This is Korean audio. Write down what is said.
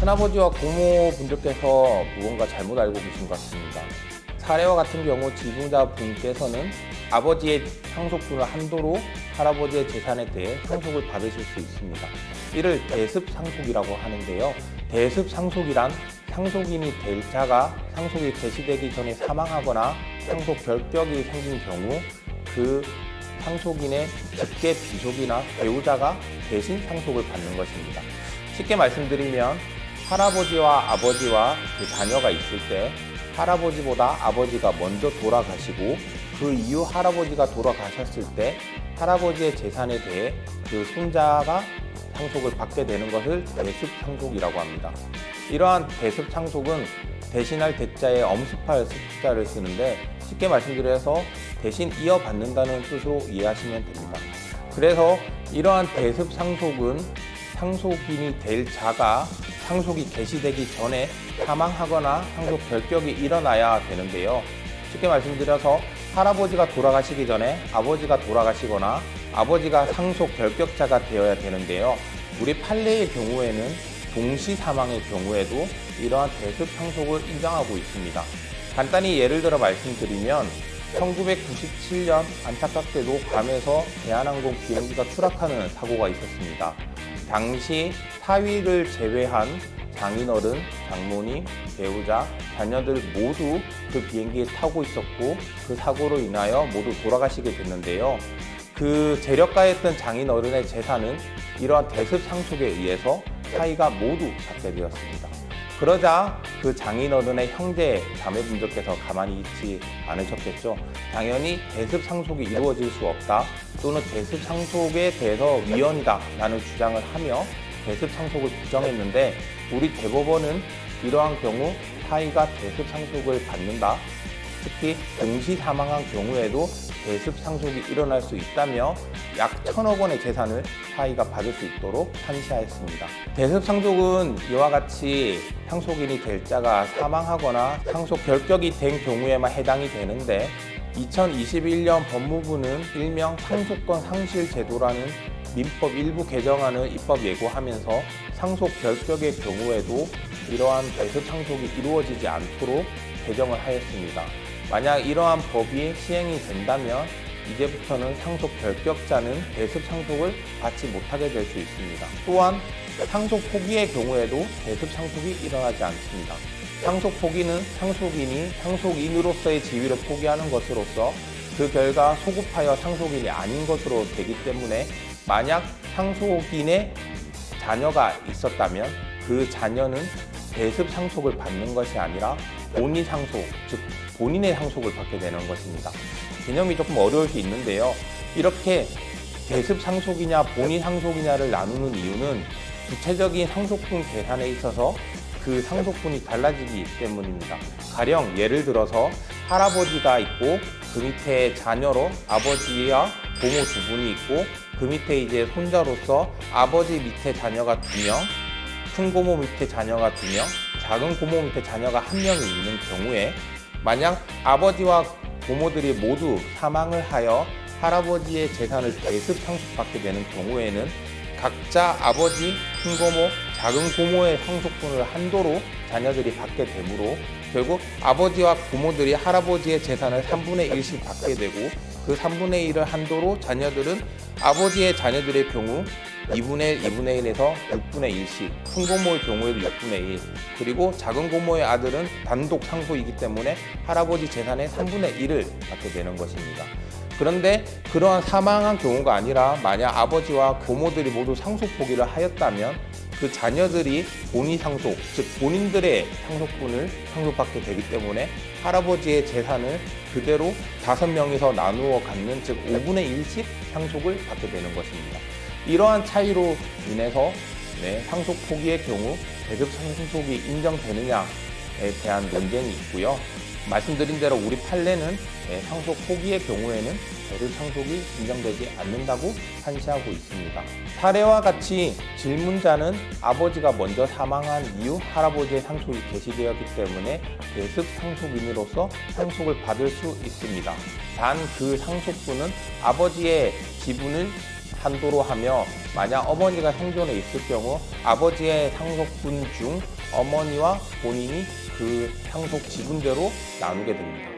큰아버지와 고모분들께서 무언가 잘못 알고 계신 것 같습니다. 사례와 같은 경우 지붕자분께서는 아버지의 상속분을 한도로 할아버지의 재산에 대해 상속을 받으실 수 있습니다. 이를 대습상속이라고 하는데요. 대습상속이란 상속인이 될 자가 상속이 개시되기 전에 사망하거나 상속 결격이 생긴 경우 그 상속인의 직계 비속이나 배우자가 대신 상속을 받는 것입니다. 쉽게 말씀드리면 할아버지와 아버지와 그 자녀가 있을 때 할아버지보다 아버지가 먼저 돌아가시고 그 이후 할아버지가 돌아가셨을 때 할아버지의 재산에 대해 그 손자가 상속을 받게 되는 것을 대습상속이라고 합니다. 이러한 대습상속은 대신할 대자에 엄습할 습자를 쓰는데 쉽게 말씀드려서 대신 이어받는다는 뜻으로 이해하시면 됩니다. 그래서 이러한 대습상속은 상속인이 될 자가 상속이 개시되기 전에 사망하거나 상속 결격이 일어나야 되는데요. 쉽게 말씀드려서 할아버지가 돌아가시기 전에 아버지가 돌아가시거나 아버지가 상속 결격자가 되어야 되는데요. 우리 판례의 경우에는 동시 사망의 경우에도 이러한 대습상속을 인정하고 있습니다. 간단히 예를 들어 말씀드리면 1997년 안타깝게도 괌에서 대한항공 비행기가 추락하는 사고가 있었습니다. 당시 사위를 제외한 장인어른, 장모님, 배우자, 자녀들 모두 그 비행기에 타고 있었고 그 사고로 인하여 모두 돌아가시게 됐는데요. 그 재력가였던 장인어른의 재산은 이러한 대습상속에 의해서 사위가 모두 받게 되었습니다. 그러자 그 장인어른의 형제, 자매분들께서 가만히 있지 않으셨겠죠. 당연히 대습상속이 이루어질 수 없다 또는 대습상속에 대해서 위헌이다 라는 주장을 하며 대습상속을 부정했는데 우리 대법원은 이러한 경우 사위가 대습상속을 받는다. 특히 동시 사망한 경우에도 대습상속이 일어날 수 있다며 약 1,000억 원의 재산을 사위가 받을 수 있도록 판시하였습니다. 대습상속은 이와 같이 상속인이 될 자가 사망하거나 상속 결격이 된 경우에만 해당이 되는데 2021년 법무부는 일명 상속권 상실 제도라는 민법 일부 개정안을 입법 예고하면서 상속 결격의 경우에도 이러한 대습상속이 이루어지지 않도록 개정을 하였습니다. 만약 이러한 법이 시행이 된다면 이제부터는 상속 결격자는 대습상속을 받지 못하게 될 수 있습니다. 또한 상속 포기의 경우에도 대습상속이 일어나지 않습니다. 상속 포기는 상속인이 상속인으로서의 지위를 포기하는 것으로서 그 결과 소급하여 상속인이 아닌 것으로 되기 때문에 만약 상속인의 자녀가 있었다면 그 자녀는 대습상속을 받는 것이 아니라 본위 상속, 즉 본인의 상속을 받게 되는 것입니다. 개념이 조금 어려울 수 있는데요. 이렇게 대습상속이냐 본위 상속이냐를 나누는 이유는 구체적인 상속분 계산에 있어서 그 상속분이 달라지기 때문입니다. 가령 예를 들어서 할아버지가 있고 그 밑에 자녀로 아버지와 고모 두 분이 있고 그 밑에 이제 손자로서 아버지 밑에 자녀가 2명, 큰 고모 밑에 자녀가 2명, 작은 고모 밑에 자녀가 1명이 있는 경우에 만약 아버지와 고모들이 모두 사망을 하여 할아버지의 재산을 대습상속받게 되는 경우에는 각자 아버지, 큰 고모, 작은 고모의 상속분을 한도로 자녀들이 받게 되므로 결국 아버지와 고모들이 할아버지의 재산을 3분의 1씩 받게 되고 그 3분의 1을 한도로 자녀들은 아버지의 자녀들의 경우 2분의 1에서 6분의 1씩, 큰 고모의 경우에도 6분의 1, 그리고 작은 고모의 아들은 단독 상속이기 때문에 할아버지 재산의 3분의 1을 받게 되는 것입니다. 그런데 그러한 사망한 경우가 아니라 만약 아버지와 고모들이 모두 상속 포기를 하였다면 그 자녀들이 본위 상속, 즉 본인들의 상속분을 상속받게 되기 때문에 할아버지의 재산을 그대로 5명이서 나누어 갖는, 즉 5분의 1씩 상속을 받게 되는 것입니다. 이러한 차이로 인해서 상속 포기의 경우 대습상속이 인정되느냐에 대한 논쟁이 있고요. 말씀드린 대로 우리 판례는 상속 포기의 경우에는 대습상속이 인정되지 않는다고 판시하고 있습니다. 사례와 같이 질문자는 아버지가 먼저 사망한 이후 할아버지의 상속이 개시되었기 때문에 대습상속인으로서 상속을 받을 수 있습니다. 단 그 상속분은 아버지의 지분을 한도로 하며 만약 어머니가 생존해 있을 경우 아버지의 상속분 중 어머니와 본인이 그 상속 지분대로 나누게 됩니다.